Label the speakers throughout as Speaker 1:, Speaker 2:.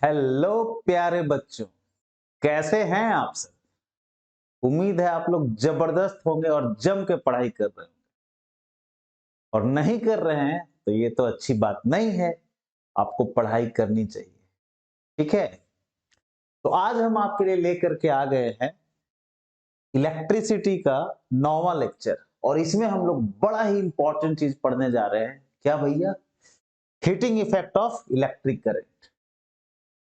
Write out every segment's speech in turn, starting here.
Speaker 1: Hello प्यारे बच्चों, कैसे हैं आप सब। उम्मीद है आप लोग जबरदस्त होंगे और जम के पढ़ाई कर रहे होंगे। और नहीं कर रहे हैं तो ये तो अच्छी बात नहीं है, आपको पढ़ाई करनी चाहिए। ठीक है, तो आज हम आपके लिए लेकर के आ गए हैं इलेक्ट्रिसिटी का 9वां लेक्चर। और इसमें हम लोग बड़ा ही इंपॉर्टेंट चीज पढ़ने जा रहे हैं। क्या भैया? Heating effect of electric current.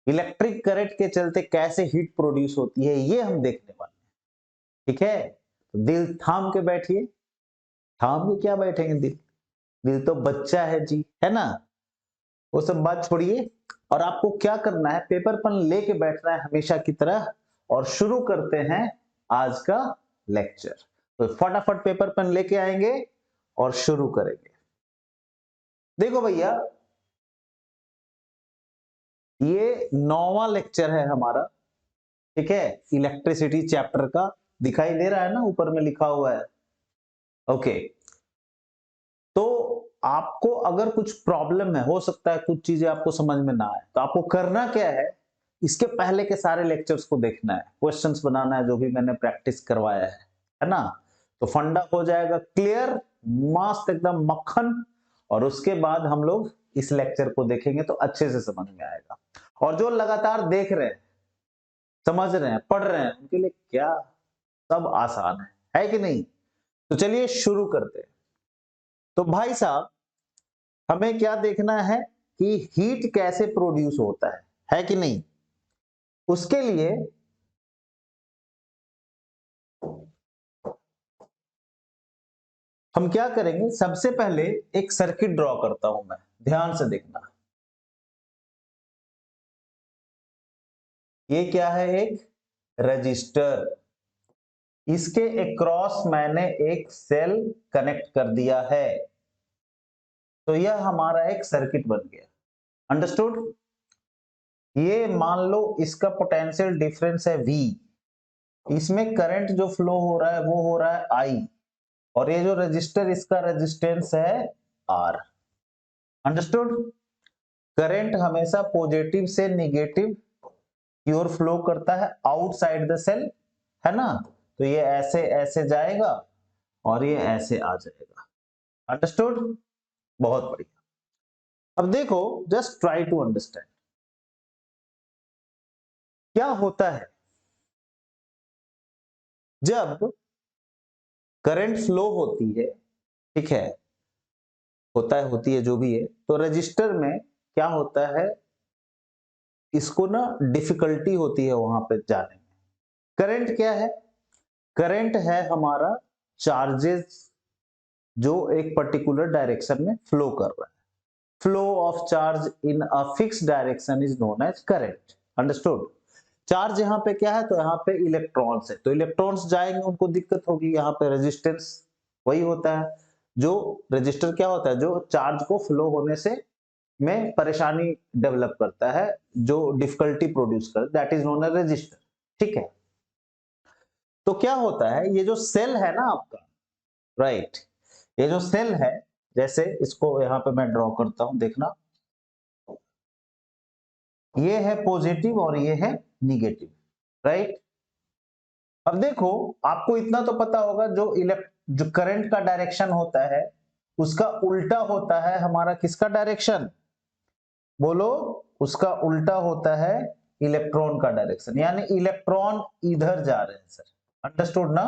Speaker 1: Electric current के चलते कैसे हीट प्रोड्यूस होती है ये हम देखने वाले हैं। ठीक है, तो दिल थाम के बैठिए। थाम के क्या बैठेंगे? दिल दिल तो बच्चा है जी, है ना। वो सब बात छोड़िए और आपको क्या करना है, पेपर पेन लेके बैठना है हमेशा की तरह। और शुरू करते हैं आज का लेक्चर। तो फटाफट पेपर पेन लेके आएंगे और शुरू करेंगे। देखो भैया, ये 9वां लेक्चर है हमारा। ठीक है, इलेक्ट्रिसिटी चैप्टर का। दिखाई दे रहा है ना, ऊपर में लिखा हुआ है। ओके, तो आपको अगर कुछ प्रॉब्लम है, हो सकता है कुछ चीजें आपको समझ में ना आए, तो आपको करना क्या है, इसके पहले के सारे लेक्चर्स को देखना है, क्वेश्चंस बनाना है जो भी मैंने प्रैक्टिस करवाया है ना। तो फंडा हो जाएगा क्लियर, मस्त एकदम मक्खन। और उसके बाद हम लोग इस लेक्चर को देखेंगे तो अच्छे से समझ में आएगा। और जो लगातार देख रहे हैं, समझ रहे हैं, पढ़ रहे हैं, उनके लिए क्या सब आसान है कि नहीं। तो चलिए शुरू करते हैं। तो भाई साहब, हमें क्या देखना है कि हीट कैसे प्रोड्यूस होता है कि नहीं। उसके लिए हम क्या करेंगे, सबसे पहले एक सर्किट ड्रॉ करता हूं मैं, ध्यान से देखना। ये क्या है? एक रजिस्टर। इसके अक्रॉस मैंने एक सेल कनेक्ट कर दिया है, तो यह हमारा एक सर्किट बन गया। अंडरस्टूड? ये मान लो इसका पोटेंशियल डिफरेंस है V। इसमें करंट जो फ्लो हो रहा है वो हो रहा है I। और ये जो रजिस्टर, इसका रेजिस्टेंस है R। अंडरस्टूड? करंट हमेशा पॉजिटिव से निगेटिव की ओर फ्लो करता है आउटसाइड द सेल, है ना। तो ये ऐसे ऐसे जाएगा और ये ऐसे आ जाएगा। अंडरस्टूड? बहुत बढ़िया। अब देखो, जस्ट ट्राई टू अंडरस्टैंड क्या होता है जब करंट फ्लो होती है। ठीक है, होता है, होती है, जो भी है। तो रजिस्टर में क्या होता है, इसको ना डिफिकल्टी होती है वहां पे जाने में। करंट क्या है? करंट है हमारा चार्जेस जो एक पर्टिकुलर डायरेक्शन में फ्लो कर रहा है। Flow of charge in a fix direction is known as current. Understood? Charge यहाँ पे क्या है, तो यहाँ पे इलेक्ट्रॉन्स है, तो इलेक्ट्रॉन्स जाएंगे, उनको दिक्कत होगी। यहाँ पे रेजिस्टेंस वही होता है, जो रजिस्टर क्या होता है, जो चार्ज को फ्लो होने से में परेशानी डेवलप करता है, जो डिफिकल्टी प्रोड्यूस करता है, that is known as register. ठीक है, तो क्या होता है, ये जो सेल है ना आपका, राइट, ये जो सेल है, जैसे इसको यहाँ पे मैं ड्रॉ करता हूं, देखना। ये है पॉजिटिव और ये है निगेटिव, राइट। अब देखो, आपको इतना तो पता होगा, जो करंट का डायरेक्शन होता है उसका उल्टा होता है हमारा किसका डायरेक्शन? बोलो। उसका उल्टा होता है इलेक्ट्रॉन का डायरेक्शन, यानी इलेक्ट्रॉन इधर जा रहे हैं सर। अंडरस्टूड ना?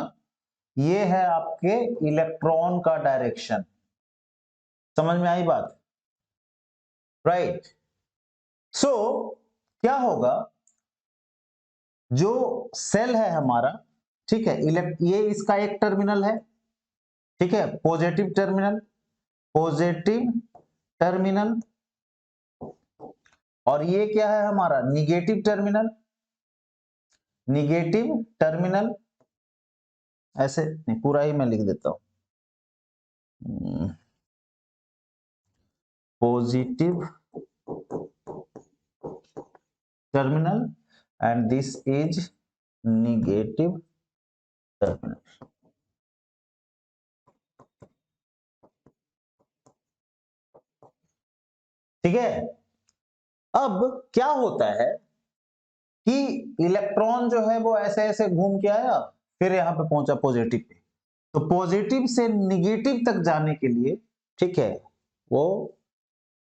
Speaker 1: ये है आपके इलेक्ट्रॉन का डायरेक्शन। समझ में आई बात? राइट। सो क्या होगा, जो सेल है हमारा, ठीक है, ये इसका एक टर्मिनल है, ठीक है, पॉजिटिव टर्मिनल, पॉजिटिव टर्मिनल। और ये क्या है हमारा? Negative terminal, negative terminal. ऐसे नहीं, पूरा ही मैं लिख देता हूं, positive terminal and this is negative terminal. ठीक है, अब क्या होता है, कि इलेक्ट्रॉन जो है वो ऐसे ऐसे घूम के आया, फिर यहां पे पहुंचा पॉजिटिव पे। तो पॉजिटिव से निगेटिव तक जाने के लिए, ठीक है, वो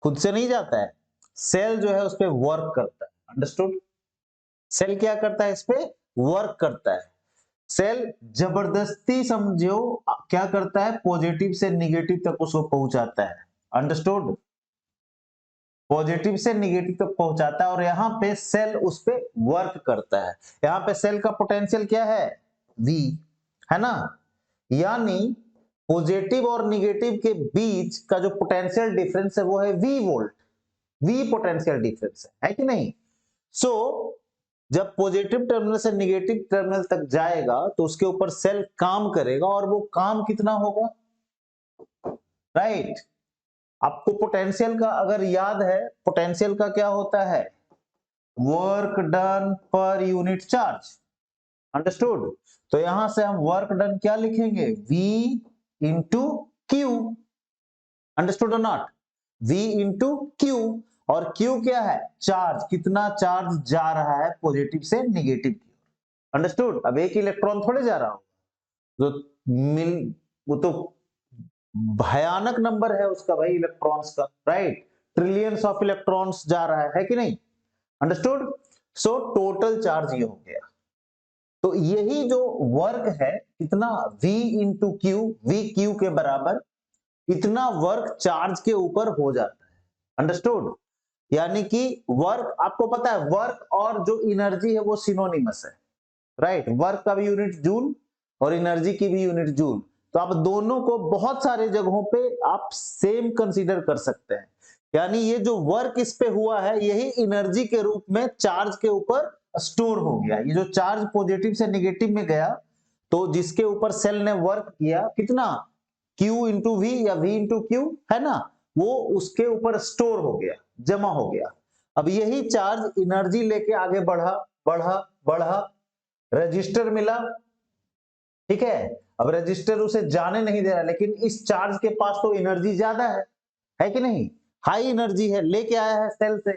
Speaker 1: खुद से नहीं जाता है, सेल जो है उस पर वर्क करता है। अंडरस्टूड? सेल क्या करता है? इस पे वर्क करता है। सेल जबरदस्ती समझो क्या करता है, पॉजिटिव से निगेटिव तक उसको पहुंचाता है। अंडरस्टूड? पॉजिटिव से निगेटिव तक पहुंचाता है और यहां पे सेल उस पे वर्क करता है। यहां पे सेल का पोटेंशियल क्या है? V, है ना? यानी पॉजिटिव और निगेटिव के बीच का जो पोटेंशियल डिफरेंस है वो है V volt. V potential difference है कि नहीं? सो जब पॉजिटिव टर्मिनल से निगेटिव टर्मिनल तक जाएगा तो उसके ऊपर सेल काम करेगा, और वो काम कितना होगा? राइट। आपको पोटेंशियल का अगर याद है, पोटेंशियल का क्या होता है? Work done per unit charge. Understood? तो यहां से हम वर्क डन क्या लिखेंगे? V into Q. अंडरस्टूड और नॉट? V into Q. और Q क्या है? चार्ज। कितना चार्ज जा रहा है पॉजिटिव से निगेटिव की ओर। अंडरस्टूड? अब एक इलेक्ट्रॉन थोड़े जा रहा हो, वो तो भयानक नंबर है उसका भाई, इलेक्ट्रॉन्स का। राइट? ट्रिलियंस ऑफ इलेक्ट्रॉन्स जा रहा है कि नहीं? अंडरस्टूड? सो टोटल चार्ज ये हो गया। तो यही जो वर्क है, कितना? V into Q, V Q के बराबर इतना वर्क चार्ज के ऊपर हो जाता है। अंडरस्टूड? यानी कि वर्क, आपको पता है वर्क और जो एनर्जी है वो सिनोनिमस है। राइट? वर्क का भी यूनिट जूल और एनर्जी की भी यूनिट जूल। तो आप दोनों को बहुत सारे जगहों पे आप सेम कंसीडर कर सकते हैं। यानी ये जो वर्क इस पे हुआ है यही एनर्जी के रूप में चार्ज के ऊपर स्टोर हो गया। ये जो चार्ज पॉजिटिव से निगेटिव में गया, तो जिसके ऊपर सेल ने वर्क किया, कितना? Q इंटू वी या V इंटू क्यू, है ना? वो उसके ऊपर स्टोर हो गया, जमा हो गया। अब यही चार्ज एनर्जी लेके आगे बढ़ा बढ़ा बढ़ा, रजिस्टर मिला, ठीक है। अब रजिस्टर उसे जाने नहीं दे रहा, लेकिन इस चार्ज के पास तो एनर्जी ज्यादा है कि नहीं? हाई एनर्जी है, लेके आया है सेल से।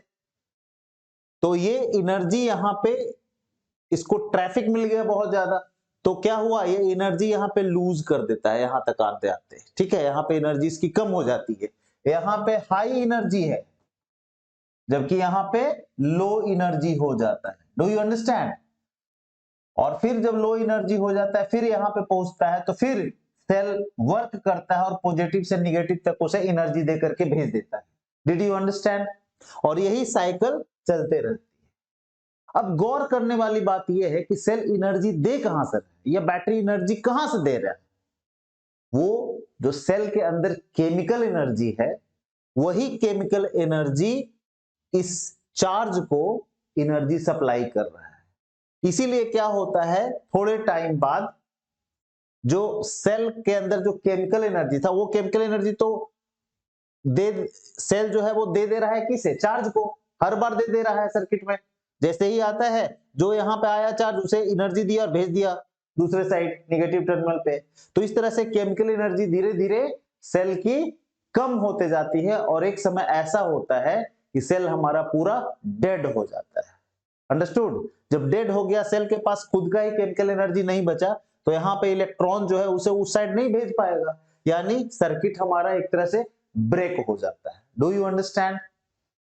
Speaker 1: तो ये एनर्जी यहां पे इसको ट्रैफिक मिल गया बहुत ज्यादा, तो क्या हुआ? ये एनर्जी यहां पे लूज कर देता है यहां तक आते आते, ठीक है। यहां पे एनर्जी इसकी कम हो जाती है, यहां पे हाई एनर्जी है, जबकि यहां पे लो एनर्जी हो जाता है। Do you understand? और फिर जब लो एनर्जी हो जाता है, फिर यहां पे पहुंचता है, तो फिर सेल वर्क करता है और पॉजिटिव से निगेटिव तक उसे एनर्जी दे करके भेज देता है। Did you understand? और यही साइकिल चलते रहती है। अब गौर करने वाली बात यह है कि सेल एनर्जी दे कहां से रहा है, या बैटरी एनर्जी कहां से दे रहा है? वो जो सेल के अंदर केमिकल एनर्जी है, वही केमिकल एनर्जी इस चार्ज को एनर्जी सप्लाई कर रहा है। इसीलिए क्या होता है, थोड़े टाइम बाद जो सेल के अंदर जो केमिकल एनर्जी था, वो केमिकल एनर्जी तो दे सेल जो है वो दे रहा है किसे? चार्ज को। हर बार दे रहा है सर्किट में, जैसे ही आता है जो यहां पे आया चार्ज, उसे एनर्जी दिया और भेज दिया दूसरे साइड निगेटिव टर्मिनल पे। तो इस तरह से केमिकल एनर्जी धीरे धीरे सेल की कम होते जाती है, और एक समय ऐसा होता है कि सेल हमारा पूरा डेड हो जाता है। अंडरस्टूड? जब डेड हो गया, सेल के पास खुद का ही केमिकल एनर्जी नहीं बचा, तो यहां पे इलेक्ट्रॉन जो है उसे उस साइड नहीं भेज पाएगा, यानी सर्किट हमारा एक तरह से ब्रेक हो जाता है। Do you understand?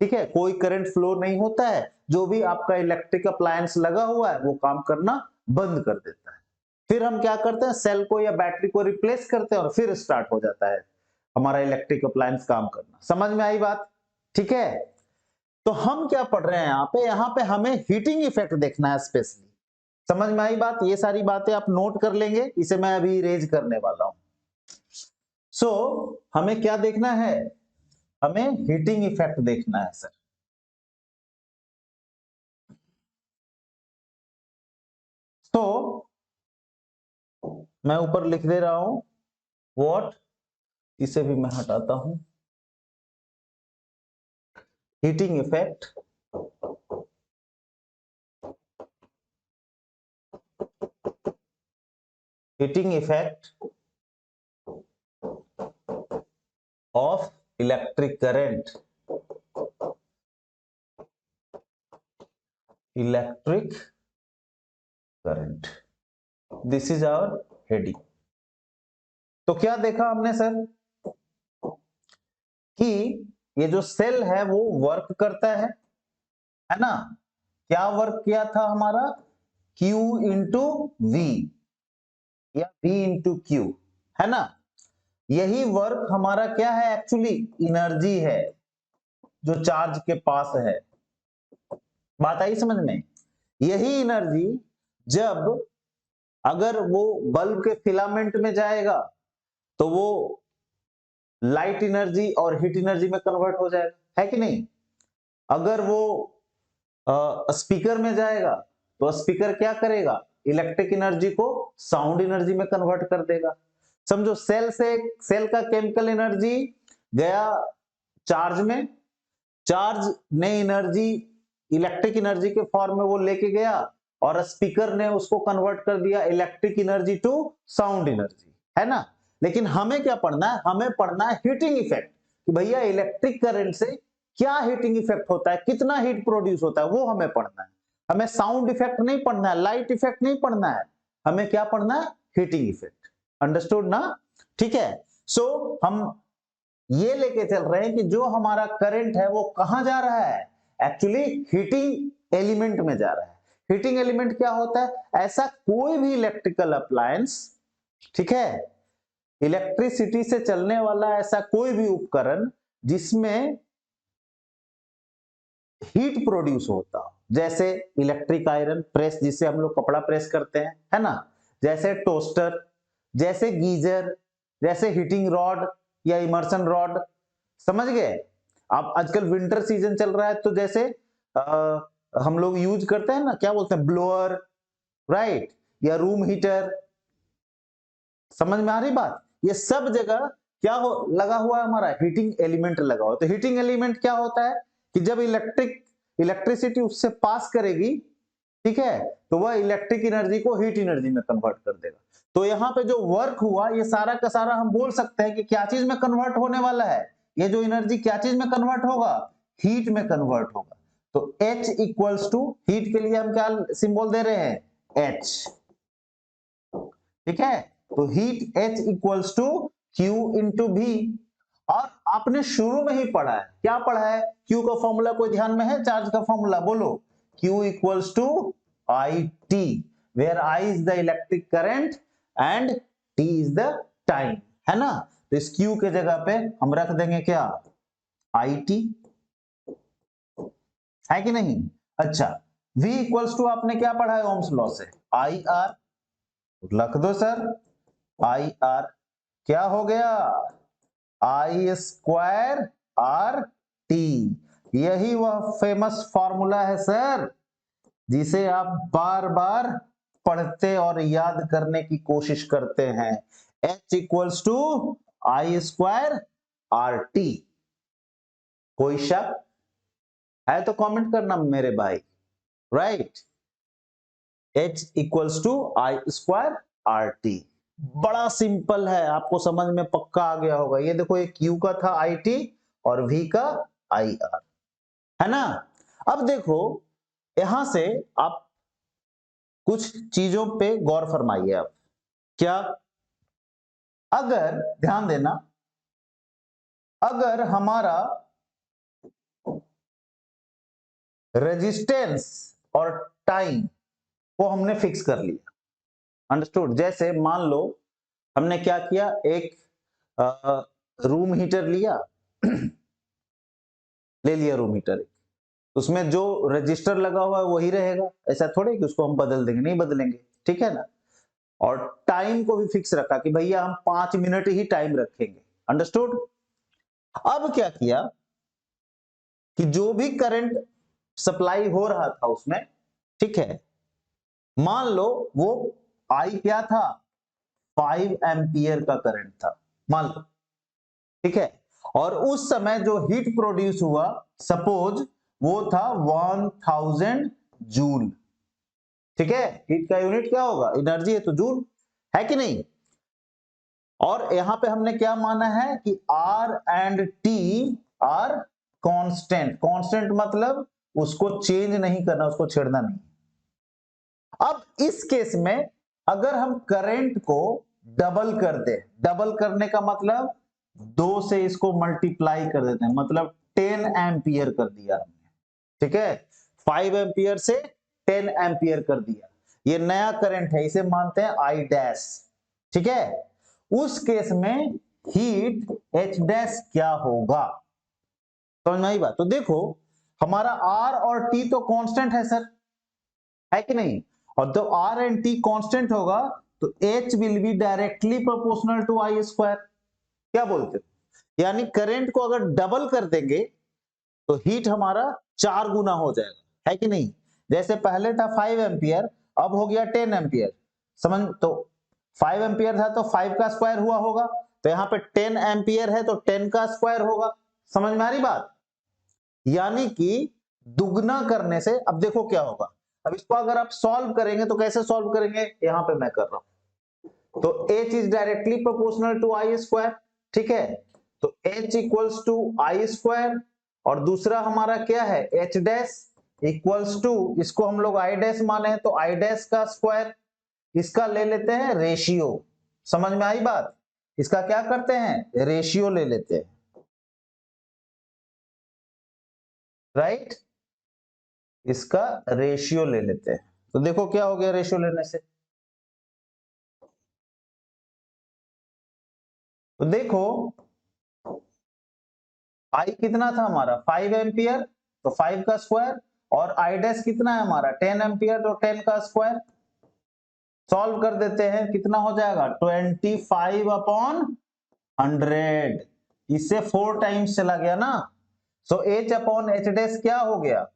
Speaker 1: ठीक है, कोई करंट फ्लो नहीं होता है, जो भी आपका इलेक्ट्रिक अप्लायंस लगा हुआ है वो काम करना बंद कर देता है। फिर हम क्या करते हैं, सेल को या बैटरी को रिप्लेस करते हैं और फिर स्टार्ट हो जाता है हमारा इलेक्ट्रिक अप्लायंस काम करना। समझ में आई बात? ठीक है। तो हम क्या पढ़ रहे हैं यहाँ पे हमें हीटिंग इफेक्ट देखना है स्पेशली। समझ में आई बात? ये सारी बातें आप नोट कर लेंगे, इसे मैं अभी इरेज करने वाला हूं। सो हमें क्या देखना है? हमें हीटिंग इफेक्ट देखना है सर। तो मैं ऊपर लिख दे रहा हूं व्हाट, इसे भी मैं हटाता हूं। Heating effect heating effect of electric current electric current, this is our heading. तो क्या देखा हमने सर कि ये जो सेल है वो वर्क करता है ना। क्या वर्क किया था हमारा, Q इंटू वी या V इंटू क्यू, है ना। यही वर्क हमारा क्या है, एक्चुअली एनर्जी है जो चार्ज के पास है। बात आई समझ में। यही एनर्जी जब अगर वो बल्ब के फिलामेंट में जाएगा तो वो लाइट एनर्जी और हीट एनर्जी में कन्वर्ट हो जाएगा, है कि नहीं। अगर वो स्पीकर में जाएगा तो स्पीकर क्या करेगा, इलेक्ट्रिक एनर्जी को साउंड एनर्जी में कन्वर्ट कर देगा। समझो सेल का केमिकल एनर्जी गया चार्ज में, चार्ज ने एनर्जी इलेक्ट्रिक एनर्जी के फॉर्म में वो लेके गया और स्पीकर ने उसको कन्वर्ट कर दिया electric energy to sound energy, है ना। लेकिन हमें क्या पढ़ना है, हमें पढ़ना है हीटिंग इफेक्ट, कि भैया इलेक्ट्रिक करंट से क्या हीटिंग इफेक्ट होता है, कितना हीट प्रोड्यूस होता है, वो हमें पढ़ना है। हमें साउंड इफेक्ट नहीं पढ़ना है, लाइट इफेक्ट नहीं पढ़ना है, हमें क्या पढ़ना है, हीटिंग इफेक्ट। अंडरस्टूड ना, ठीक है। सो हम ये लेके चल रहे हैं कि जो हमारा करंट है वो कहां जा रहा है, एक्चुअली हीटिंग एलिमेंट में जा रहा है। हीटिंग एलिमेंट क्या होता है, ऐसा कोई भी इलेक्ट्रिकल अप्लायंस, ठीक है, इलेक्ट्रिसिटी से चलने वाला ऐसा कोई भी उपकरण जिसमें हीट प्रोड्यूस होता हो, जैसे इलेक्ट्रिक आयरन प्रेस जिससे हम लोग कपड़ा प्रेस करते हैं, है ना, जैसे टोस्टर, जैसे गीजर, जैसे हीटिंग रॉड या इमर्शन रॉड, समझ गए। आप आजकल विंटर सीजन चल रहा है तो जैसे हम लोग यूज करते हैं ना, क्या बोलते हैं, ब्लोअर, राइट, या रूम हीटर, समझ में आ रही बात। ये सब जगह क्या लगा हुआ है, हमारा हीटिंग एलिमेंट लगा हुआ है। तो हीटिंग एलिमेंट क्या होता है कि जब इलेक्ट्रिसिटी उससे पास करेगी, ठीक है, तो वह इलेक्ट्रिक एनर्जी को हीट एनर्जी में कन्वर्ट कर देगा। तो यहाँ पे जो वर्क हुआ ये सारा का सारा हम बोल सकते हैं कि क्या चीज में कन्वर्ट होने वाला है, ये जो एनर्जी क्या चीज में कन्वर्ट होगा, हीट में कन्वर्ट होगा। तो H इक्वल्स टू, हीट के लिए हम क्या सिंबल दे रहे हैं, H, ठीक है। तो heat H equals to Q into V। और आपने शुरू में ही पढ़ा है, क्या पढ़ा है, Q का फॉर्मूला कोई ध्यान में है, चार्ज का फॉर्मूला बोलो, Q equals to IT, where I is the electric current and T is the time, है ना। तो इस Q के जगह पे हम रख देंगे क्या, IT, है कि नहीं। अच्छा, V इक्वल्स टू आपने क्या पढ़ा है ओम्स लॉ से, IR, लिख दो सर, IR क्या हो गया, I स्क्वायर RT। यही वह फेमस फॉर्मूला है सर जिसे आप बार बार पढ़ते और याद करने की कोशिश करते हैं, H equals to I square RT। कोई शक है तो कमेंट करना मेरे भाई, right. H equals to I square RT, बड़ा सिंपल है, आपको समझ में पक्का आ गया होगा। ये देखो, ये Q का था IT और V का IR, है ना। अब देखो यहां से आप कुछ चीजों पे गौर फरमाइए। आप क्या, अगर ध्यान देना, अगर हमारा रेजिस्टेंस और टाइम को हमने फिक्स कर लिया, अंडरस्टूड। जैसे मान लो हमने क्या किया, एक रूम हीटर लिया ले लिया रूम हीटर, उसमें जो रजिस्टर लगा हुआ है वही रहेगा, ऐसा थोड़े कि उसको हम बदल देंगे, नहीं बदलेंगे, ठीक है ना। और टाइम को भी फिक्स रखा कि भैया हम 5 मिनट ही टाइम रखेंगे, अंडरस्टूड। अब क्या किया कि जो भी करंट सप्लाई हो रहा था उसमें, ठीक है, मान लो वो आई क्या था, 5 एम्पियर का करंट था, मान लो, ठीक है। और उस समय जो हीट प्रोड्यूस हुआ, सपोज वो था 1000 जूल, ठीक है। हीट का यूनिट क्या होगा, एनर्जी है तो जूल, है कि नहीं। और यहां पे हमने क्या माना है कि R and T are constant, constant मतलब उसको चेंज नहीं करना, उसको छेड़ना नहीं। अब इस केस में अगर हम करंट को डबल कर दे, डबल करने का मतलब 2 से इसको मल्टीप्लाई कर देते हैं, मतलब 10 एम्पियर कर दिया हमने, ठीक है, 5 एम्पियर से 10 एम्पियर कर दिया, ये नया करंट है, इसे मानते हैं आई डैश, ठीक है। उस केस में हीट एच डैश क्या होगा, समझ में आई बात। तो देखो हमारा आर और टी तो कांस्टेंट है सर, है कि नहीं, और जब आर एंड टी कांस्टेंट होगा तो H will be directly proportional to I square, क्या बोलते हो, यानी करंट को अगर डबल कर देंगे तो हीट हमारा 4 गुना हो जाएगा, है कि नहीं। जैसे पहले था 5 एम्पियर, अब हो गया 10 एम्पियर, समझ, तो 5 एम्पियर था तो 5 का स्क्वायर हुआ होगा, तो यहाँ पे 10 एम्पियर है तो 10 का स्क्वायर होगा, समझ में आ रही बात। यानी कि दुगना करने से, अब देखो क्या होगा, अब इसको अगर आप सॉल्व करेंगे तो कैसे सॉल्व करेंगे, यहां पे मैं कर रहा हूं, तो h is directly proportional to I square, ठीक है, तो h equals to I square, और दूसरा हमारा क्या है h डैश इक्वल्स टू, इसको हम लोग आई डैश माने हैं तो आई डैश का स्क्वायर, इसका ले लेते हैं रेशियो, समझ में आई बात, इसका क्या करते हैं रेशियो ले लेते हैं, राइट, इसका रेशियो ले लेते हैं, तो देखो क्या हो गया रेशियो लेने से, तो देखो आई कितना था हमारा 5 एम्पियर, तो 5 का स्क्वायर, और आई डैश कितना है हमारा 10 एम्पियर, तो 10 का स्क्वायर, सॉल्व कर देते हैं, कितना हो जाएगा 25 अपॉन 100, इससे 4 टाइम्स चला गया ना, so H upon H dash क्या हो गया,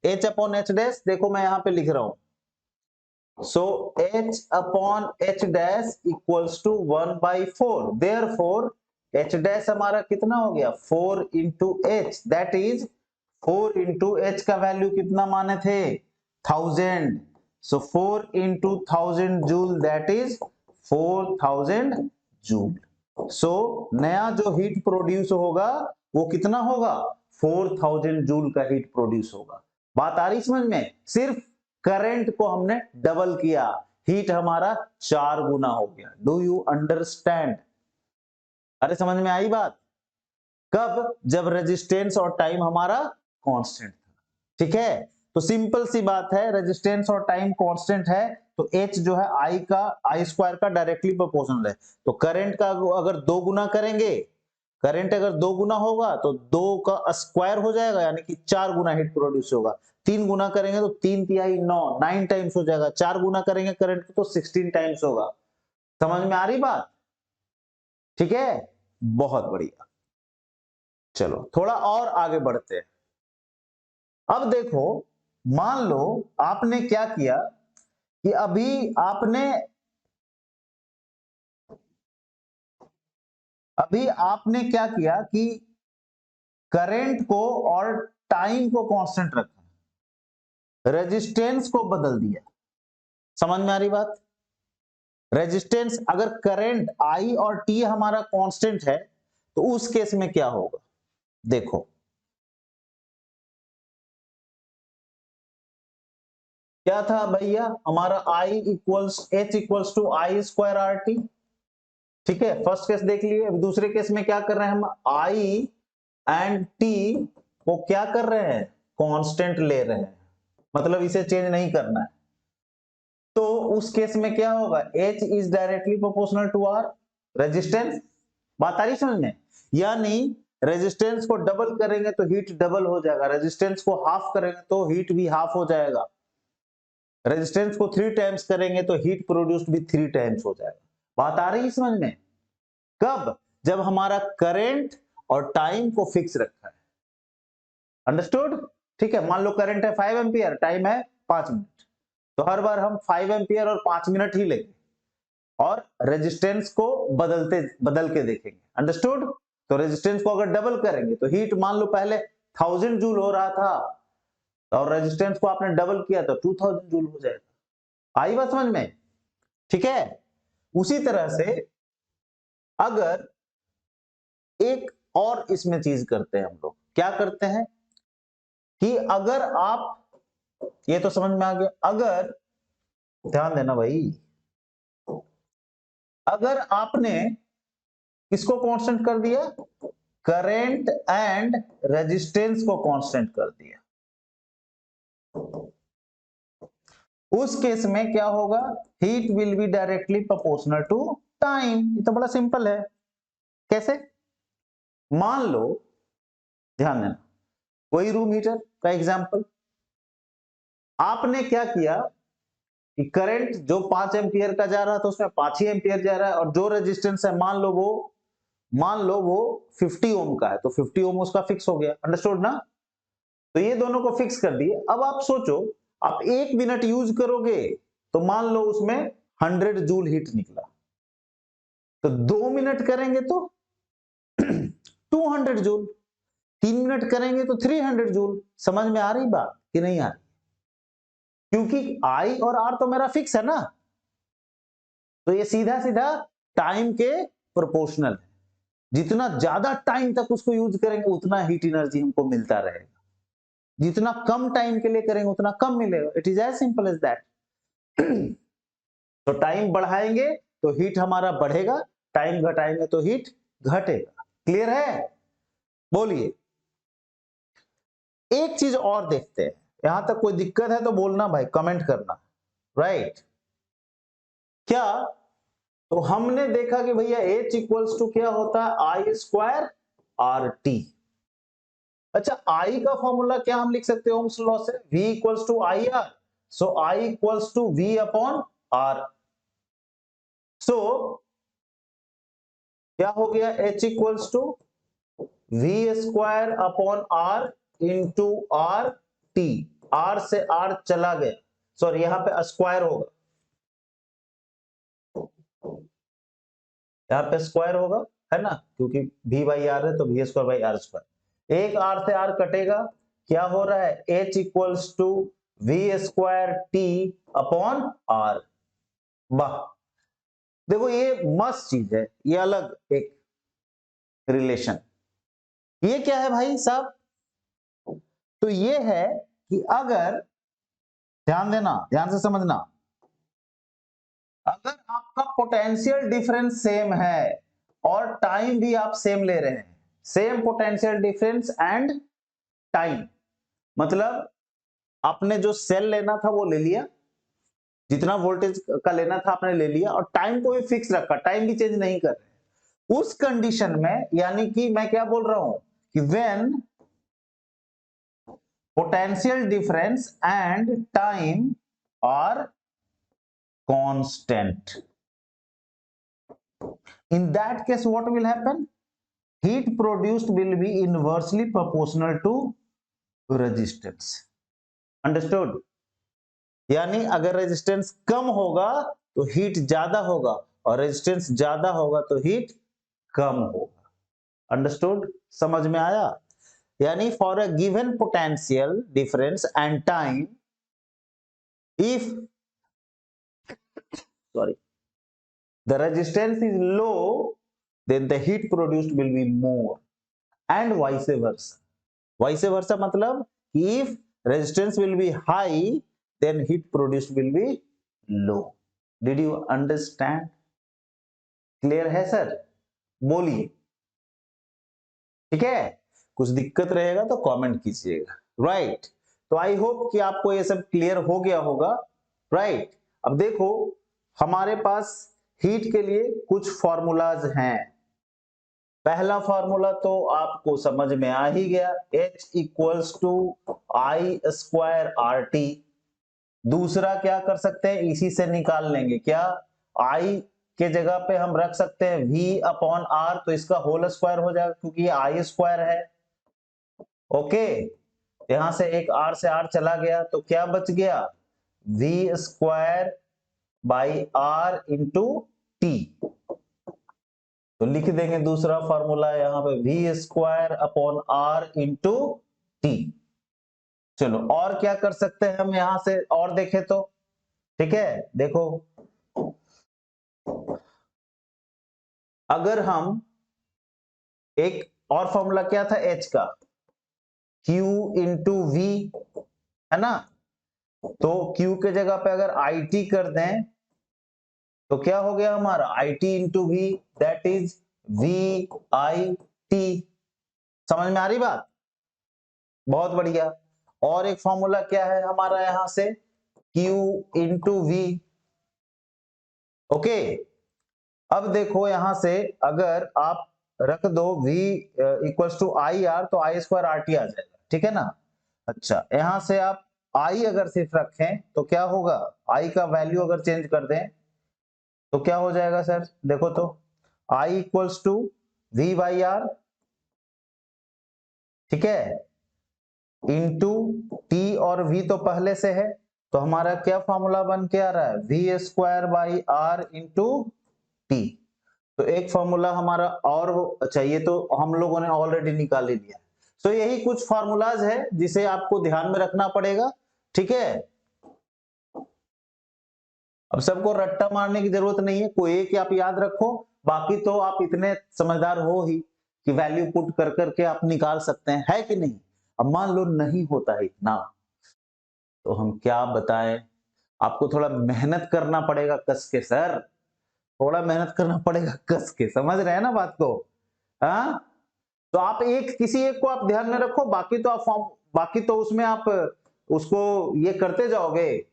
Speaker 1: एच अपॉन एच डैश, देखो मैं यहां पे लिख रहा हूं, so h upon h dash equals to 1/4, therefore h dash हमारा कितना हो गया 4 into h, that is 4 into h का वैल्यू कितना माने थे 1000, so 4 into 1000 joule, that is 4000 joule, so नया जो हीट प्रोड्यूस होगा वो कितना होगा 4000 जूल का हीट प्रोड्यूस होगा। बात आ रही समझ में, सिर्फ करंट को हमने डबल किया, हीट हमारा 4 गुना हो गया, डू यू अंडरस्टैंड, अरे समझ में आई बात, कब, जब रेजिस्टेंस और टाइम हमारा कांस्टेंट था, ठीक है, तो सिंपल सी बात है, रेजिस्टेंस और टाइम कांस्टेंट है तो एच जो है आई का, आई स्क्वायर का डायरेक्टली प्रोपोर्शनल है, तो करंट का अगर 2 गुना करेंगे, करंट अगर 2 गुना होगा तो 2 का स्क्वायर हो जाएगा, यानी कि 4 गुना हीट प्रोड्यूस होगा, 3 गुना करेंगे तो 3 तिहाई 9, 9 टाइम्स हो जाएगा, 4 गुना करेंगे करंट को तो 16 टाइम्स होगा, समझ में आ रही बात, ठीक है, बहुत बढ़िया। चलो थोड़ा और आगे बढ़ते हैं, अब देखो मान लो आपने क्या किया कि अभी आपने क्या किया कि करंट को और टाइम को कांस्टेंट रखा, रेजिस्टेंस को बदल दिया, समझ में आ रही बात, रेजिस्टेंस, अगर करंट आई और टी हमारा कांस्टेंट है तो उस केस में क्या होगा, देखो क्या था भैया हमारा I equals H equals to I square R T, ठीक है, फर्स्ट केस देख लिए, दूसरे केस में क्या कर रहे हैं हम I एंड T को क्या कर रहे हैं कांस्टेंट ले रहे हैं, मतलब इसे चेंज नहीं करना है, तो उस केस में क्या होगा H is directly proportional to R resistance, बात आ रही समझ में, यानी रेजिस्टेंस को डबल करेंगे तो हीट डबल हो जाएगा, रेजिस्टेंस को हाफ करेंगे तो हीट भी हाफ हो जाएगा, रेजिस्टेंस को 3 टाइम्स करेंगे तो हीट प्रोड्यूस्ड भी 3 टाइम्स हो जाएगा, बात आ रही है समझ में, कब, जब हमारा करंट और टाइम को फिक्स रखा है, अंडरस्टूड, ठीक है, मान लो करंट है 5 एम्पियर, टाइम है 5 मिनट, तो हर बार हम 5 एम्पियर और 5 मिनट ही लेंगे और रेजिस्टेंस को बदल के देखेंगे, अंडरस्टूड, तो रेजिस्टेंस को अगर डबल करेंगे तो हीट मान लो पहले 1000 जूल हो रहा था और रेजिस्टेंस को आपने डबल किया तो 2000 जूल हो जाएगा, आई बात समझ में, ठीक है, उसी तरह से अगर एक और इसमें चीज करते हैं हम लोग, क्या करते हैं कि अगर आप, ये तो समझ में आ गया, अगर, ध्यान देना भाई, अगर आपने किसको कांस्टेंट कर दिया, करंट एंड रेजिस्टेंस को कांस्टेंट कर दिया, उस केस में क्या होगा, heat will be directly proportional to time. ये तो बड़ा सिंपल है। कैसे? मान लो, ध्यान देना, कोई रूम हीटर का एग्जांपल, आपने क्या किया कि करंट जो 5 एम्पियर का जा रहा था उसमें 5 ही एम्पियर जा रहा है, और जो रेजिस्टेंस है मान लो वो 50 ओम का है, तो 50 ओम उसका फिक्स हो गया। अंडरस्टूड ना? तो ये दोनों को फिक्स कर दिए। अब आप सोचो, आप 1 मिनट यूज करोगे तो मान लो उसमें 100 जूल हीट निकला, तो 2 मिनट करेंगे तो 200 जूल, 3 मिनट करेंगे तो 300 जूल। समझ में आ रही बात कि नहीं आ रही? क्योंकि आई और आर तो मेरा फिक्स है ना, तो ये सीधा सीधा टाइम के प्रोपोर्शनल है। जितना ज्यादा टाइम तक उसको यूज करेंगे उतना हीट एनर्जी हमको मिलता रहेगा, जितना कम टाइम के लिए करेंगे उतना कम मिलेगा। It is as simple as that. तो टाइम बढ़ाएंगे तो हीट हमारा बढ़ेगा, टाइम घटाएंगे तो हीट घटेगा। क्लियर है? बोलिए। एक चीज और देखते हैं, यहां तक कोई दिक्कत है तो बोलना भाई, कमेंट करना। राइट? क्या, तो हमने देखा कि भैया H इक्वल्स टू क्या होता है, आई स्क्वायर आर टी। अच्छा, आई का फॉर्मूला क्या हम लिख सकते हैं ओम्स लॉ से, V equals to I R, so I equals to V upon R. So क्या हो गया, H equals to V square upon R into R T. R से आर चला गया, सॉरी यहां पे स्क्वायर होगा, यहां पे स्क्वायर होगा, है ना, क्योंकि V बाई आर है तो V square by R square. एक आर से आर कटेगा, क्या हो रहा है, H equals to V square T upon R. वाह, देखो ये मस्त चीज है, ये अलग एक रिलेशन। ये क्या है भाई साहब, तो ये है कि अगर, ध्यान देना, ध्यान से समझना, अगर आपका पोटेंशियल डिफरेंस सेम है और टाइम भी आप सेम ले रहे हैं, same potential difference and time, मतलब आपने जो सेल लेना था वो ले लिया, जितना वोल्टेज का लेना था आपने ले लिया, और टाइम को भी फिक्स रखा, टाइम भी चेंज नहीं कर रहे। उस कंडीशन में, यानी कि मैं क्या बोल रहा हूं कि when potential difference and time are constant, in that case what will happen, heat produced will be inversely proportional to resistance. Understood? यानी अगर रेजिस्टेंस कम होगा तो हीट ज्यादा होगा, और रेजिस्टेंस ज्यादा होगा तो हीट कम होगा। अंडरस्टूड? समझ में आया? यानी for a given potential difference and time, if, sorry, the resistance is low, then the heat produced will be more, and vice versa. Vice versa मतलब if resistance will be high, then heat produced will be low. Did you understand? Clear है sir? बोलिए। ठीक है? कुछ दिक्कत रहेगा तो comment कीजिएगा। राइट? तो आई होप कि आपको ये सब क्लियर हो गया होगा। राइट? अब देखो, हमारे पास हीट के लिए कुछ फॉर्मूलाज हैं। पहला फॉर्मूला तो आपको समझ में आ ही गया, H equals to I square R T. दूसरा क्या कर सकते हैं, इसी से निकाल लेंगे, क्या, I के जगह पे हम रख सकते हैं V अपॉन आर, तो इसका होल स्क्वायर हो जाएगा क्योंकि ये आई स्क्वायर है। ओके, यहां से एक R से R चला गया तो क्या बच गया, V square by R into T. तो लिख देंगे दूसरा फॉर्मूला यहां पे, V square upon R into T. चलो और क्या कर सकते हैं हम यहां से, और देखें तो, ठीक है, देखो, अगर हम एक और फॉर्मूला क्या था H का, Q इंटू वी, है ना। तो Q के जगह पे अगर IT कर दें तो क्या हो गया हमारा IT into V, that is VIT। समझ में आ रही बात? बहुत बढ़िया। और एक फॉर्मूला क्या है हमारा यहां से, Q इंटू वी। ओके, अब देखो यहां से अगर आप रख दो V equals to I R, तो आई स्क्वायर आर टी आ जाएगा, ठीक है ना। अच्छा, यहां से आप I अगर सिर्फ रखें तो क्या होगा, I का वैल्यू अगर चेंज कर दें तो क्या हो जाएगा सर, देखो तो I equals to V by R, ठीक है, इंटू टी, और V तो पहले से है, तो हमारा क्या फॉर्मूला बन के आ रहा है, V square by R into T. तो एक फॉर्मूला हमारा और चाहिए, तो हम लोगों ने ऑलरेडी निकाल ही लिया। तो यही कुछ फॉर्मूलाज है जिसे आपको ध्यान में रखना पड़ेगा, ठीक है। अब सबको रट्टा मारने की जरूरत नहीं है, कोई एक आप याद रखो, बाकी तो आप इतने समझदार हो ही कि वैल्यू पुट कर करके आप निकाल सकते हैं, है कि नहीं। अब मान लो नहीं होता है इतना, तो हम क्या बताएं, आपको थोड़ा मेहनत करना पड़ेगा कस के सर, थोड़ा मेहनत करना पड़ेगा कस के, समझ रहे हैं ना बात को। हाँ, तो आप एक किसी एक को आप ध्यान में रखो, बाकी तो आप फॉर्म, बाकी तो उसमें आप उसको ये करते जाओगे,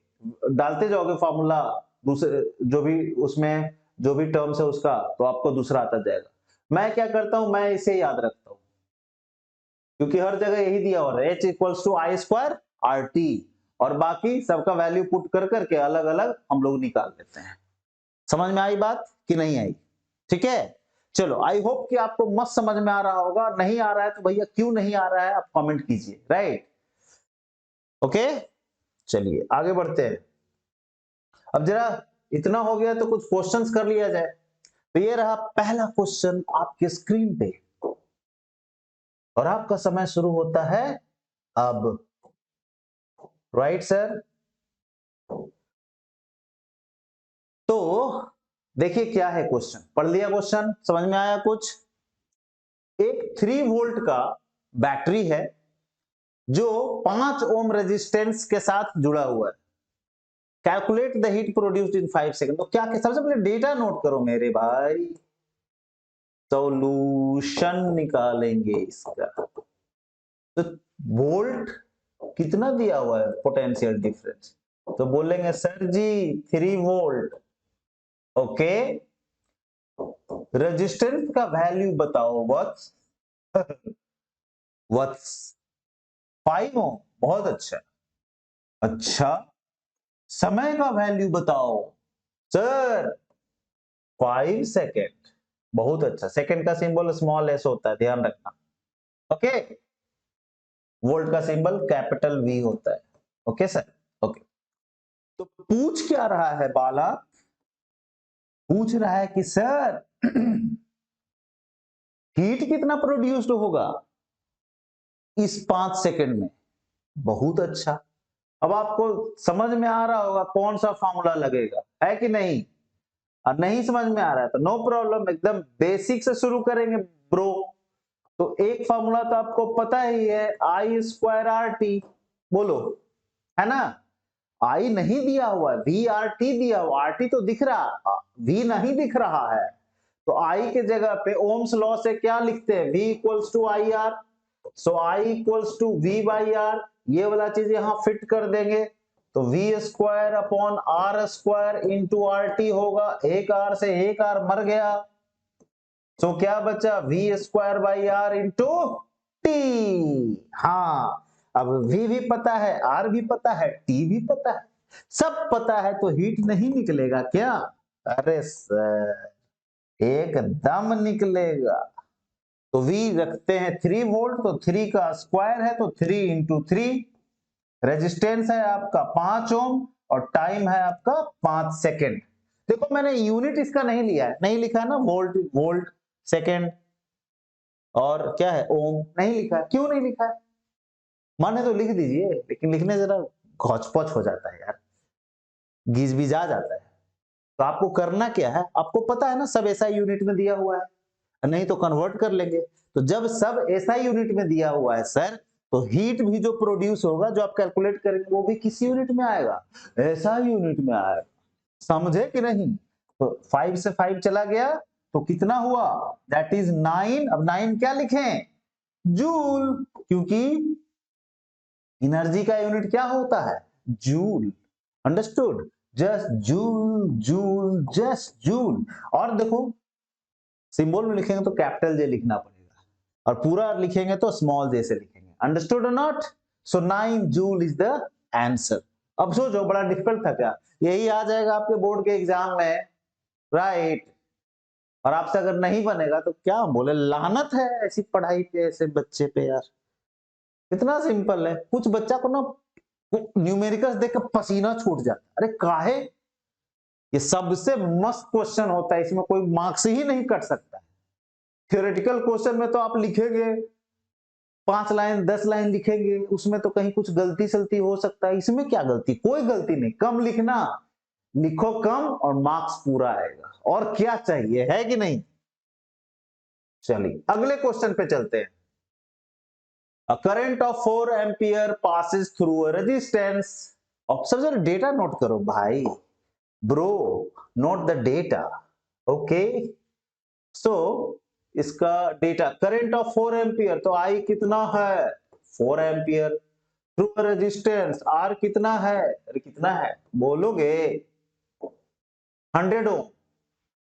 Speaker 1: डालते जाओगे फॉर्मूला, दूसरे जो भी उसमें जो भी टर्म्स है उसका, तो आपको दूसरा आता जाएगा। मैं क्या करता हूं, मैं इसे याद रखता हूं, क्योंकि हर जगह यही दिया हुआ है, H equals to I square R T, और बाकी सबका वैल्यू पुट कर करके अलग अलग हम लोग निकाल लेते हैं। समझ में आई बात कि नहीं आई? ठीक है, चलो, आई होप कि आपको मस्त समझ में आ रहा होगा। नहीं आ रहा है तो भैया क्यों नहीं आ रहा है आप कमेंट कीजिए, राइट। ओके, चलिए आगे बढ़ते हैं। अब जरा इतना हो गया तो कुछ क्वेश्चंस कर लिया जाए। तो ये रहा पहला क्वेश्चन आपके स्क्रीन पे, और आपका समय शुरू होता है अब, राइट सर। तो देखिए क्या है क्वेश्चन, पढ़ लिया क्वेश्चन, समझ में आया कुछ। एक 3 वोल्ट का बैटरी है जो 5 ओम रेजिस्टेंस के साथ जुड़ा हुआ है। Calculate the heat produced in 5 second. तो क्या, सबसे पहले डेटा नोट करो मेरे भाई, सॉल्यूशन निकालेंगे इसका। तो वोल्ट कितना दिया हुआ है पोटेंशियल डिफरेंस, तो बोलेंगे सर जी 3 वोल्ट। ओके, रेजिस्टेंस का वैल्यू बताओ वत्स, वत्स 5 ओम, बहुत अच्छा। अच्छा, समय का वैल्यू बताओ सर 5 सेकेंड, बहुत अच्छा। सेकेंड का सिंबल स्मॉल एस होता है, ध्यान रखना। ओके, वोल्ट का सिंबल कैपिटल वी होता है। Okay sir, okay. तो पूछ क्या रहा है बाला, पूछ रहा है कि सर हीट कितना प्रोड्यूस्ड होगा इस 5 सेकंड में। बहुत अच्छा, अब आपको समझ में आ रहा होगा कौन सा फॉर्मूला लगेगा, है कि नहीं। और नहीं समझ में आ रहा है तो नो प्रॉब्लम, एकदम बेसिक से शुरू करेंगे ब्रो। तो एक फॉर्मूला तो आपको पता ही है, आई स्क्वायर आर टी, बोलो, है ना। आई नहीं दिया हुआ है, वी आर टी दिया हुआ, आर टी तो दिख रहा, वी नहीं दिख रहा है। तो आई के जगह पे ओम्स लॉ से क्या लिखते हैं, V equals to I R, so I equals to V by R, ये वाला चीज यहां फिट कर देंगे, तो V square upon R square into R T होगा, एक आर से एक आर मर गया, तो क्या बचा, V square by R into T. हाँ, अब v भी पता है, r भी पता है, t भी पता है, सब पता है, तो हीट नहीं निकलेगा क्या। अरे सर एकदम निकलेगा। तो v रखते हैं 3 वोल्ट, तो 3 का स्क्वायर है तो 3 इंटू 3, रेजिस्टेंस है आपका 5 ओम, और टाइम है आपका 5 सेकेंड। देखो मैंने यूनिट इसका नहीं लिया है, नहीं लिखा है ना, वोल्ट वोल्ट सेकेंड और क्या है ओम, नहीं लिखा है। क्यों नहीं लिखा है, माने तो लिख दीजिए, लेकिन लिखने जरा घौच-पौच हो जाता है यार, गिजबिजा जाता है। तो आपको करना क्या है, आपको पता है ना सब एसआई यूनिट में दिया हुआ है, नहीं तो कन्वर्ट कर लेंगे। तो जब सब एसआई यूनिट में दिया हुआ है सर, तो हीट भी जो प्रोड्यूस होगा, जो आप कैलकुलेट करेंगे, वो भी किस यूनिट में आएगा, ऐसा यूनिट में आएगा। समझे कि नहीं? तो 5 से 5 चला गया तो कितना हुआ, दैट इज 9। अब 9 क्या लिखें, जूल, क्योंकि एनर्जी का यूनिट क्या होता है, joule. Understood? Just joule, joule, just joule. और देखो सिंबल में लिखेंगे तो कैपिटल जे लिखना पड़ेगा, और पूरा लिखेंगे तो स्मॉल जे से लिखेंगे। अंडरस्टूड और not? So 9 joule is the answer. अब सोचो बड़ा डिफिकल्ट था क्या, यही आ जाएगा आपके बोर्ड के एग्जाम में, राइट? और आपसे अगर नहीं बनेगा तो क्या बोले, लानत है ऐसी पढ़ाई पे, ऐसे बच्चे पे यार। इतना सिंपल है, कुछ बच्चा को ना न्यूमेरिकल्स देख कर पसीना छूट जाता, अरे काहे, ये सबसे मस्त क्वेश्चन होता है, इसमें कोई मार्क्स ही नहीं कट सकता। थ्योरेटिकल क्वेश्चन में तो आप लिखेंगे 5 लाइन 10 लाइन लिखेंगे, उसमें तो कहीं कुछ गलती सलती हो सकता है, इसमें क्या गलती, कोई गलती नहीं। कम लिखना, लिखो कम और मार्क्स पूरा आएगा, और क्या चाहिए, है कि नहीं? चलिए अगले क्वेश्चन पे चलते हैं। A current of 4 ampere passes through a resistance of, सबसे डेटा नोट करो भाई, bro, note the data, okay? So इसका डेटा, करंट ऑफ 4 एम्पियर, तो आई कितना है, 4 एम्पियर, थ्रू रेजिस्टेंस आर कितना है, अरे कितना है बोलोगे, 100 ohm,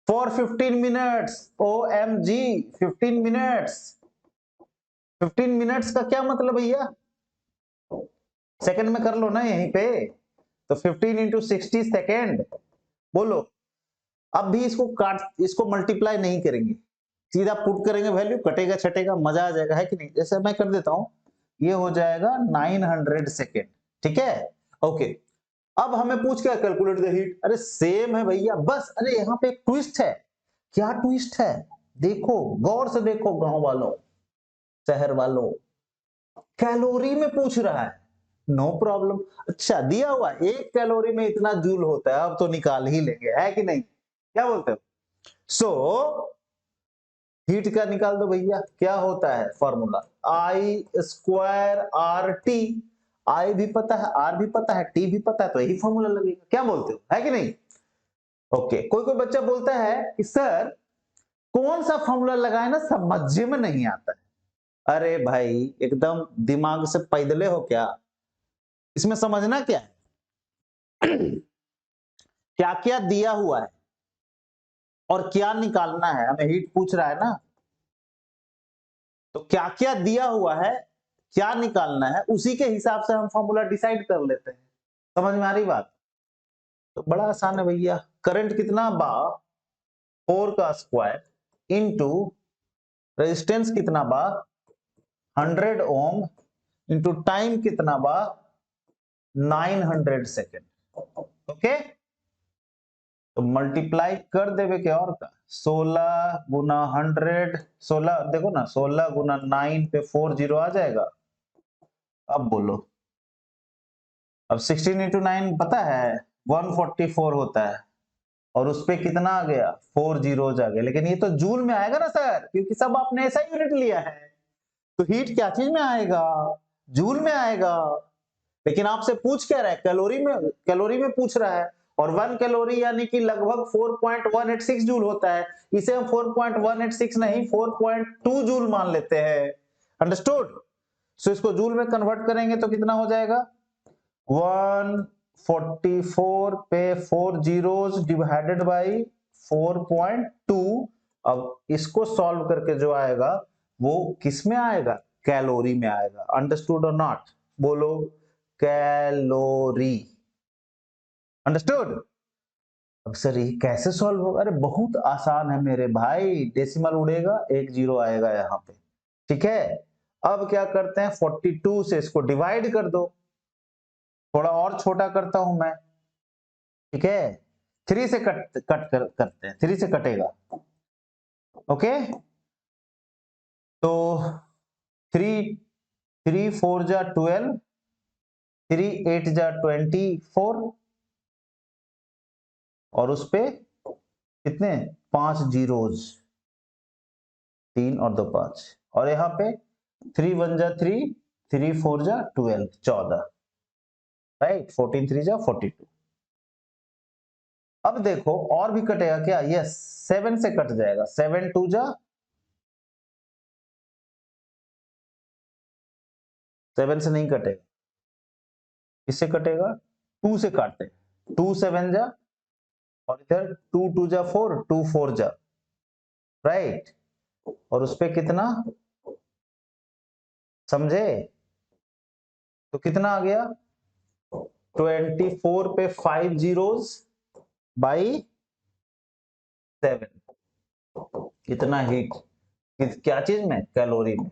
Speaker 1: for 15 minutes, O M G, 15 minutes. 15 minutes का क्या मतलब भैया, सेकंड में कर लो ना यहीं पे, तो 15 इंटू 60 सेकेंड, बोलो। अब भी इसको इसको मल्टीप्लाई नहीं करेंगे, सीधा पुट करेंगे वैल्यू, कटेगा छटेगा, मजा आ जाएगा, है कि नहीं? जैसे मैं कर देता हूं, ये हो जाएगा 900 सेकेंड, ठीक है, ओके। अब हमें पूछ क्या, कैलकुलेट द हीट, अरे सेम है भैया, बस अरे यहाँ पे एक ट्विस्ट है। क्या ट्विस्ट है, देखो गौर से देखो, गांव वालों शहर वालों, कैलोरी में पूछ रहा है, नो प्रॉब्लम। अच्छा दिया हुआ 1 कैलोरी में इतना जूल होता है, अब तो निकाल ही लेंगे, है कि नहीं, क्या बोलते हो? सो हीट का निकाल दो भैया, क्या होता है फॉर्मूला, आई स्क्वायर आर टी, आई भी पता है, आर भी पता है, टी भी पता है, तो यही फॉर्मूला लगेगा, क्या बोलते हो, है कि नहीं? ओके, कोई कोई बच्चा बोलता है कि सर कौन सा फॉर्मूला लगाए ना, समझ में नहीं आता है। अरे भाई एकदम दिमाग से पैदले हो क्या, इसमें समझना क्या है, क्या क्या दिया हुआ है और क्या निकालना है, हमें हीट पूछ रहा है ना, तो क्या क्या दिया हुआ है, क्या निकालना है, उसी के हिसाब से हम फॉर्मूला डिसाइड कर लेते हैं। समझ में आ रही बात? तो बड़ा आसान है भैया, करंट कितना बा 4 का स्क्वायर इंटू रेजिस्टेंस कितना बा 100 ओम इंटू टाइम कितना बा 900 सेकेंड, ओके। तो मल्टीप्लाई कर देवे के और का, 16 गुना 100, 16 देखो ना, 16 गुना 9 पे 40 आ जाएगा। अब बोलो, अब 16 इंटू 9 पता है 144 होता है, और उस पे कितना आ गया 4 जीरोज आ गए, लेकिन ये तो जूल में आएगा ना सर, क्योंकि सब आपने ऐसा यूनिट लिया है, तो हीट क्या चीज में आएगा, जूल में आएगा। लेकिन आपसे पूछ क्या रहा है, कैलोरी में पूछ रहा है, और 1 कैलोरी यानी कि लगभग 4.186 जूल होता है, इसे हम 4.186 नहीं 4.2 जूल मान लेते हैं। अंडरस्टूड? सो इसको जूल में कन्वर्ट करेंगे तो कितना हो जाएगा, 144 पे 4 जीरोस डिवाइडेड बाई 4.2। अब इसको सॉल्व करके जो आएगा वो किस में आएगा, कैलोरी में आएगा। अंडरस्टूड और नॉट, बोलो, कैलोरी। अंडरस्टूड? अब सर ये कैसे सॉल्व होगा, अरे बहुत आसान है मेरे भाई, डेसिमल उड़ेगा, 1 जीरो आएगा यहाँ पे, ठीक है। अब क्या करते हैं, 42 से इसको डिवाइड कर दो, थोड़ा और छोटा करता हूं मैं, ठीक है, 3 से करते हैं, 3 से कटेगा, ओके। तो 3 3 4 जा 12, 3 8 जा 24, और उस पे कितने 5 जीरोज, 3 और 2 5, और यहाँ पे 3 1 जा 3, 3 4 जा 12, 14, राइट। 14 3 जा 42। अब देखो और भी कटेगा क्या? यस, 7 से कट जाएगा। 7 2 जा 7 से नहीं कटेगा, किससे कटेगा? 2 से काटते हैं। 2 7 जा, और इधर 2 2 जा 4, 2 4 जा, राइट। और उस पे कितना समझे? तो कितना आ गया? 24 पे 5 जीरोस बाई 7। कितना हीट, क्या चीज में? कैलोरी में।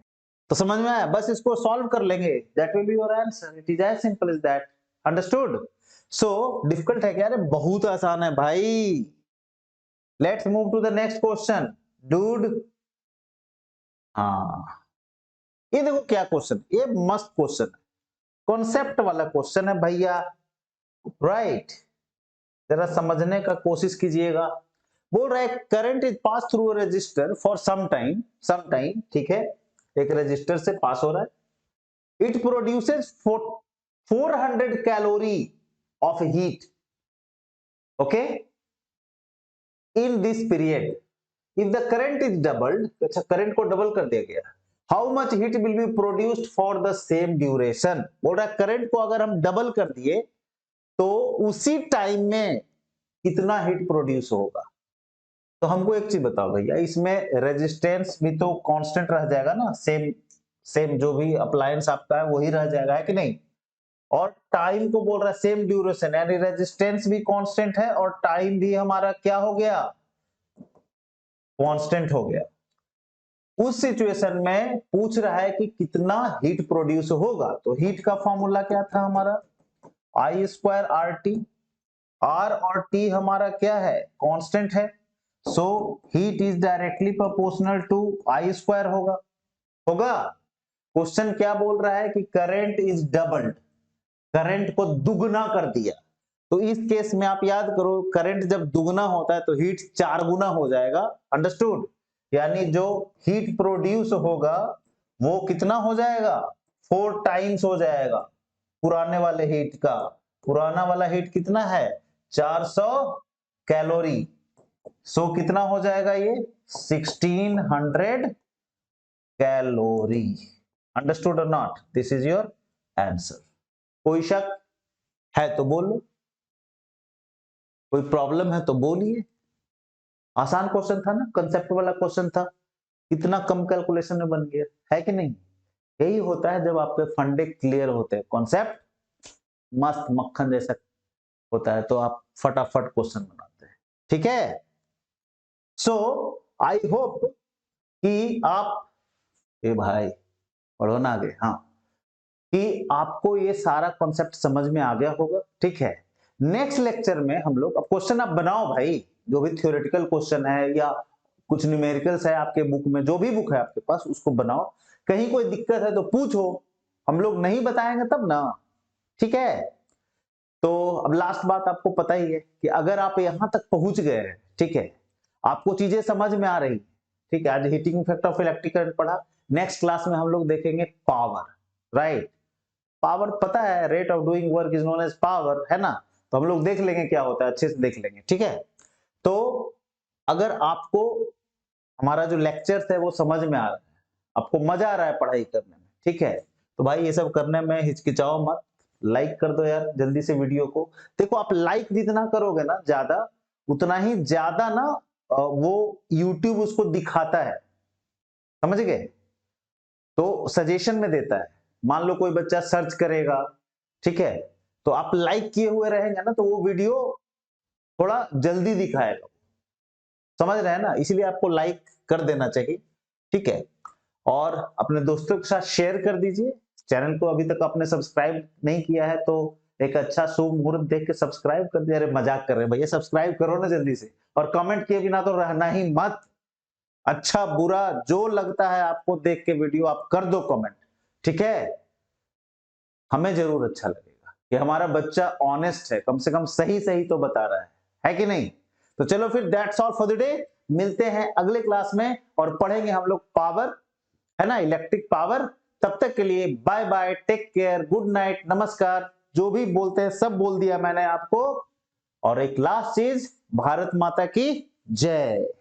Speaker 1: तो समझ में आया? बस इसको सॉल्व कर लेंगे, that will be your answer. It is as simple as that. Understood? So difficult है क्या? अरे बहुत आसान है भाई। Let's move to the next question dude. हाँ, ये देखो क्या क्वेश्चन, ये मस्त क्वेश्चन है, कॉन्सेप्ट वाला क्वेश्चन है भैया, राइट। जरा समझने का कोशिश कीजिएगा। बोल रहा है current is pass through register for some time, ठीक है, एक रजिस्टर से पास हो रहा है। It produces 400 calorie of heat, okay, in this period. If the current is doubled, अच्छा करंट को डबल कर दिया गया, how much heat will be produced for the same duration. बोल रहा है करंट को अगर हम डबल कर दिए तो उसी टाइम में कितना हीट प्रोड्यूस होगा। तो हमको एक चीज बताओ भैया, इसमें रेजिस्टेंस भी तो कांस्टेंट रह जाएगा ना, सेम सेम जो भी अप्लायंस आपका है वही रह जाएगा, है कि नहीं? और टाइम को बोल रहा है सेम ड्यूरेशन, यानी रेजिस्टेंस भी कांस्टेंट है और टाइम भी हमारा क्या हो गया? कांस्टेंट हो गया। उस सिचुएशन में पूछ रहा है कि कितना हीट प्रोड्यूस होगा। तो हीट का फॉर्मूला क्या था हमारा? I square R T. R और टी हमारा क्या है? कांस्टेंट है। So heat is directly proportional to I square होगा। क्वेश्चन क्या बोल रहा है कि करंट इज डबल्ड, करंट को दुगना कर दिया। तो इस केस में आप याद करो, करंट जब दुगना होता है तो हीट 4 गुना हो जाएगा। अंडरस्टूड? यानी जो हीट प्रोड्यूस होगा वो कितना हो जाएगा? 4 टाइम्स हो जाएगा पुराने वाले हीट का। पुराना वाला हीट कितना है? 400 कैलोरी। सो कितना हो जाएगा ये? 1600 कैलोरी। अंडरस्टूड और not? This is your answer. कोई शक है तो बोलो, कोई प्रॉब्लम है तो बोलिए। आसान क्वेश्चन था ना, कंसेप्ट वाला क्वेश्चन था, कितना कम कैलकुलेशन में बन गया, है कि नहीं? यही होता है जब आपके फंडे क्लियर होते हैं, कॉन्सेप्ट मस्त मक्खन जैसा होता है तो आप फटाफट क्वेश्चन बनाते हैं, ठीक है। सो आई होप कि आप, ए भाई पढ़ो ना आगे, हाँ, कि आपको ये सारा कॉन्सेप्ट समझ में आ गया होगा, ठीक है। नेक्स्ट लेक्चर में हम लोग, अब क्वेश्चन आप बनाओ भाई, जो भी थ्योरेटिकल क्वेश्चन है या कुछ न्यूमेरिकल्स है आपके बुक में, जो भी बुक है आपके पास उसको बनाओ। कहीं कोई दिक्कत है तो पूछो, हम लोग नहीं बताएंगे तब ना, ठीक है। तो अब लास्ट बात आपको पता ही है कि अगर आप यहां तक पहुंच गए हैं, ठीक है, आपको चीजें समझ में आ रही, ठीक है, आज heating effect of electric current पढ़ा, नेक्स्ट क्लास में हम लोग देखेंगे पावर, राइट। पावर पता है, rate of doing work is known as power, है ना। तो हम लोग देख लेंगे क्या होता है, अच्छे से देख लेंगे, ठीक है। तो अगर आपको हमारा जो लेक्चर है वो समझ में आ रहा है, आपको मजा आ रहा है पढ़ाई करने में, ठीक है, तो भाई ये सब करने में हिचकिचाओ मत, लाइक कर दो यार जल्दी से वीडियो को। देखो आप लाइक जितना करोगे ना ज्यादा, उतना ही ज्यादा ना वो YouTube उसको दिखाता है, समझ गए? तो सजेशन में देता है। मान लो कोई बच्चा सर्च करेगा, ठीक है, तो आप लाइक किए हुए रहेंगे ना तो वो वीडियो थोड़ा जल्दी दिखाएगा, समझ रहे हैं ना, इसलिए आपको लाइक कर देना चाहिए, ठीक है। और अपने दोस्तों के साथ शेयर कर दीजिए। चैनल को अभी तक आपने सब्सक्राइब नहीं किया है तो एक अच्छा शुभ मुहूर्त देख के सब्सक्राइब कर दिया। अरे मजाक कर रहे हैं भैया, सब्सक्राइब करो ना जल्दी से, और कमेंट किए बिना तो रहना ही मत। अच्छा बुरा जो लगता है आपको देख के वीडियो आप कर दो कमेंट, ठीक है। हमें जरूर अच्छा लगेगा कि हमारा बच्चा ऑनेस्ट है, कम से कम सही सही तो बता रहा है कि नहीं। तो चलो फिर that's all for the day, मिलते हैं अगले क्लास में और पढ़ेंगे हम लोग पावर, है ना, इलेक्ट्रिक पावर, तब तक के लिए bye bye, take care, good night, नमस्कार, जो भी बोलते हैं सब बोल दिया मैंने आपको। और एक लास्ट चीज, भारत माता की जय।